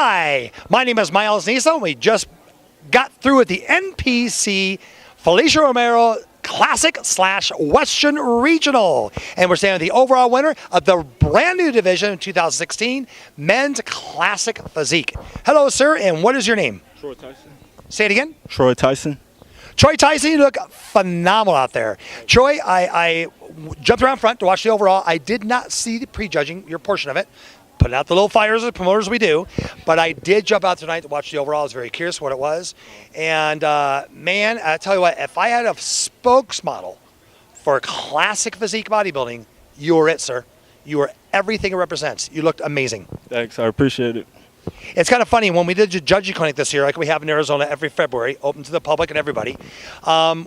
Hi, my name is Miles Nisa. We just got through with the NPC Felicia Romero Classic / Western Regional. And we're standing with the overall winner of the brand new division in 2016, Men's Classic Physique. Hello, sir, and what is your name? Troy Tyson. Say it again. Troy Tyson. Troy Tyson, you look phenomenal out there. Troy, I jumped around front to watch the overall. I did not see the prejudging, your portion of it. Putting out the little fires as promoters we do. But I did jump out tonight to watch the overall. I was very curious what it was. And, man, I tell you what, if I had a spokesmodel for classic physique bodybuilding, you were it, sir. You were everything it represents. You looked amazing. Thanks. I appreciate it. It's kind of funny, when we did the judging clinic this year, like we have in Arizona every February, open to the public and everybody,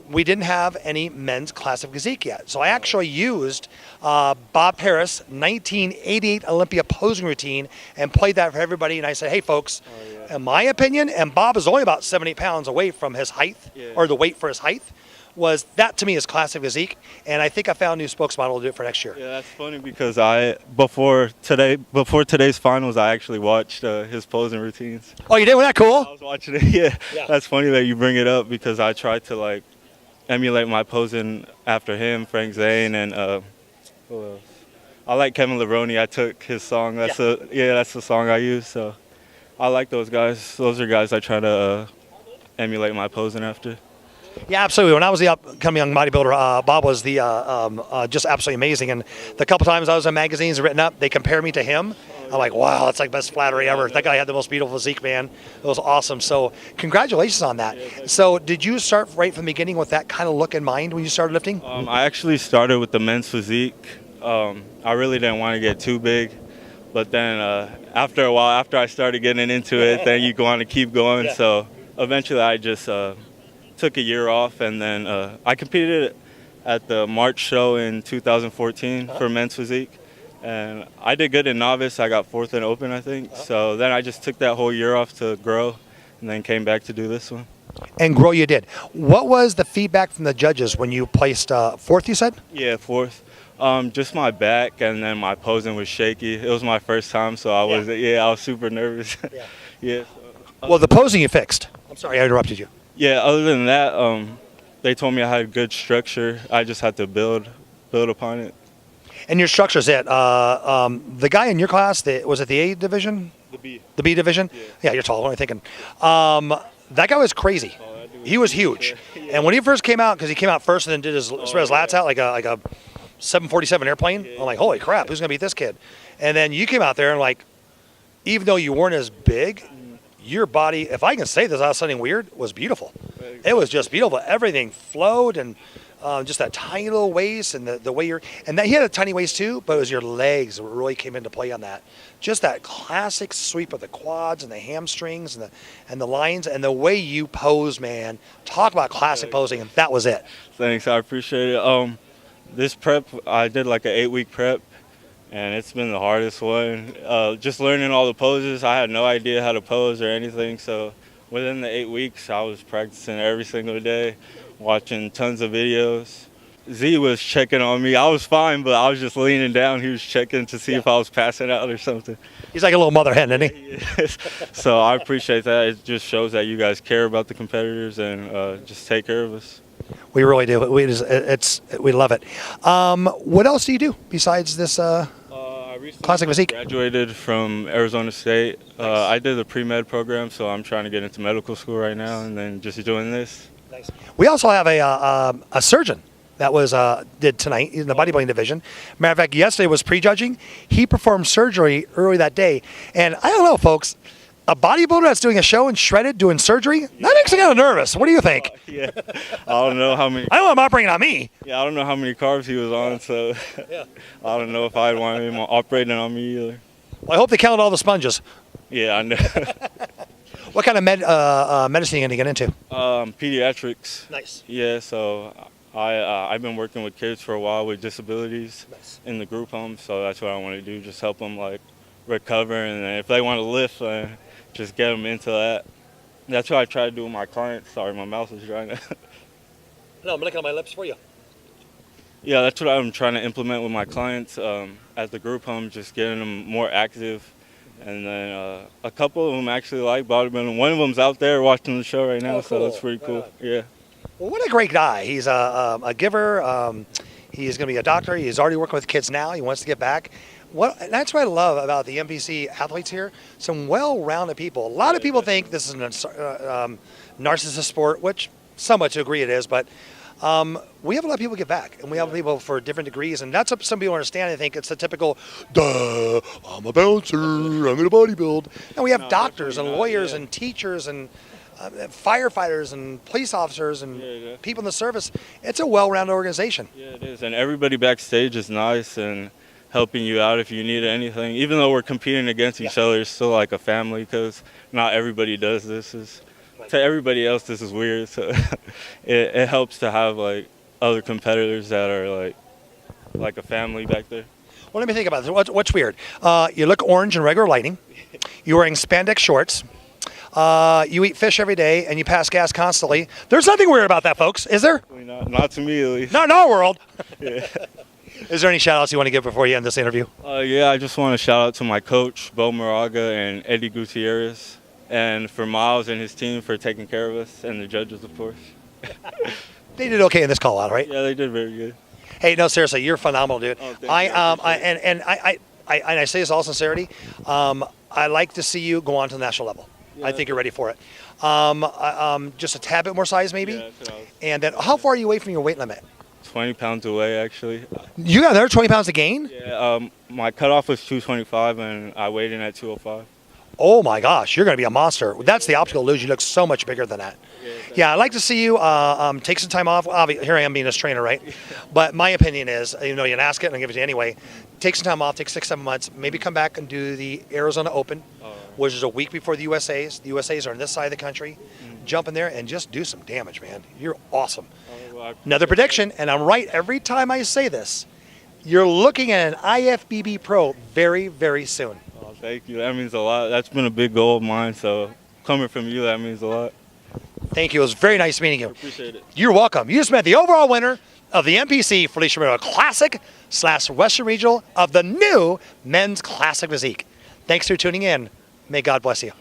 we didn't have any men's classic physique yet. So I actually used Bob Harris' 1988 Olympia posing routine and played that for everybody. And I said, hey, folks, in my opinion, and Bob is only about 7-8 pounds away from his height, or the weight for his height, was that to me is classic physique, and I think I found a new spokesmodel to do it for next year. Yeah, that's funny because before today's finals, I actually watched his posing routines. Oh, you did? Was that cool? I was watching it. Yeah. That's funny that you bring it up because I tried to like emulate my posing after him, Frank Zane, and who else? I like Kevin Levrone. I took his song. That's the song I use. So I like those guys. Those are guys I try to emulate my posing after. Yeah, absolutely. When I was the upcoming young bodybuilder, Bob was the just absolutely amazing. And the couple times I was in magazines written up, they compare me to him. I'm like, wow, that's like best flattery ever. That guy had the most beautiful physique, man. It was awesome. So congratulations on that. So did you start right from the beginning with that kind of look in mind when you started lifting? I actually started with the men's physique. I really didn't want to get too big. But then after a while, after I started getting into it, then you want to keep going. Yeah. So eventually I just took a year off, and then I competed at the March show in 2014 for men's physique, and I did good in novice. I got 4th in open, I think. So then I just took that whole year off to grow, and then came back to do this one. And grow you did. What was the feedback from the judges when you placed 4th, you said? Yeah, 4th. Just my back, and then my posing was shaky. It was my first time, so I was super nervous. Yeah. Well, the posing you fixed. I'm sorry I interrupted you. Yeah, other than that, they told me I had good structure. I just had to build upon it. And your structure's it. The guy in your class, was it the A division? The B. The B division? Yeah, you're tall. What am I thinking? That guy was crazy. He was huge. And when he first came out, because he came out first and then did spread his lats out like a 747 airplane, I'm like, holy crap, who's going to beat this kid? And then you came out there and like, even though you weren't as big, your body, if I can say this without sounding weird, was beautiful. It was just beautiful. Everything flowed, and just that tiny little waist, and the way he had a tiny waist too, but it was your legs that really came into play on that. Just that classic sweep of the quads and the hamstrings and the lines, and the way you pose, man. Talk about classic posing, and that was it. Thanks, I appreciate it. This prep, I did like an 8-week prep. And it's been the hardest one. Just learning all the poses. I had no idea how to pose or anything. So within the 8 weeks, I was practicing every single day, watching tons of videos. Z was checking on me. I was fine, but I was just leaning down. He was checking to see if I was passing out or something. He's like a little mother hen, isn't he? So I appreciate that. It just shows that you guys care about the competitors and just take care of us. We really do. We love it. What else do you do besides this? Classic physique. Graduated from Arizona State. Nice. I did the pre-med program, so I'm trying to get into medical school right now, and then just doing this. Nice. We also have a surgeon that was did tonight in the bodybuilding division. Matter of fact, yesterday was prejudging. He performed surgery early that day, and I don't know, folks. A bodybuilder that's doing a show and shredded doing surgery, that makes me kind of nervous. What do you think? Yeah, I don't know how many. I know I'm operating on me. Yeah, I don't know how many carbs he was on, so I don't know if I'd want him operating on me either. Well, I hope they counted all the sponges. Yeah, I know. What kind of medicine are you going to get into? Pediatrics. Nice. Yeah, so I've been working with kids for a while with disabilities in the group home, so that's what I want to do, just help them like recover, and if they want to lift, just get them into that. That's what I try to do with my clients. Sorry, my mouth is dry now. No, I'm licking on my lips for you. Yeah, that's what I'm trying to implement with my clients at the group home, just getting them more active And then a couple of them actually like bodybuilding. One of them's out there watching the show right now, Oh, so cool. that's pretty cool. Yeah. Well, what a great guy. He's a giver. He's going to be a doctor. He's already working with kids now. He wants to get back. That's what I love about the NPC athletes here. Some well-rounded people. A lot of people think this is a narcissist sport, which somewhat to agree it is, but we have a lot of people get back, and we have people for different degrees, and that's what some people understand. I think it's the typical, duh, I'm a bouncer, I'm going to bodybuild. And we have doctors and lawyers and teachers and firefighters and police officers and people in the service. It's a well-rounded organization. Yeah, it is. And everybody backstage is nice and helping you out if you need anything. Even though we're competing against each other, it's still like a family because not everybody does this. To everybody else, this is weird. So it helps to have like other competitors that are like a family back there. Well, let me think about this. What's weird? You look orange in regular lighting. You're wearing spandex shorts. You eat fish every day, and you pass gas constantly. There's nothing weird about that, folks, is there? Not to me, at least. Not in our world. Yeah. Is there any shout-outs you want to give before you end this interview? Yeah, I just want to shout out to my coach, Bo Moraga, and Eddie Gutierrez, and for Miles and his team for taking care of us, and the judges, of course. They did okay in this call-out, right? Yeah, they did very good. Hey, no, seriously, you're phenomenal, dude. Oh, thank you. I say this all sincerity. I like to see you go on to the national level. Yeah, I think you're ready for it. Just a tad bit more size, maybe. Yeah, that's what I was. And then, how far are you away from your weight limit? 20 pounds away, actually. You got another 20 pounds to gain? Yeah, my cutoff was 225, and I weighed in at 205. Oh my gosh, you're going to be a monster. That's the optical illusion. You look so much bigger than that. Yeah, I'd like to see you take some time off. Here I am being his trainer, right? But my opinion is, you can ask it and I'll give it to you anyway. Take some time off, take 6-7 months, maybe come back and do the Arizona Open, which is a week before the USAs. The USAs are on this side of the country. Jump in there and just do some damage, man. You're awesome. Another prediction, and I'm right every time I say this. You're looking at an IFBB Pro very, very soon. Oh, thank you. That means a lot. That's been a big goal of mine, so coming from you, that means a lot. Thank you. It was very nice meeting you. I appreciate it. You're welcome. You just met the overall winner of the NPC Felicia Romero Classic / Western Regional of the new Men's Classic Physique. Thanks for tuning in. May God bless you.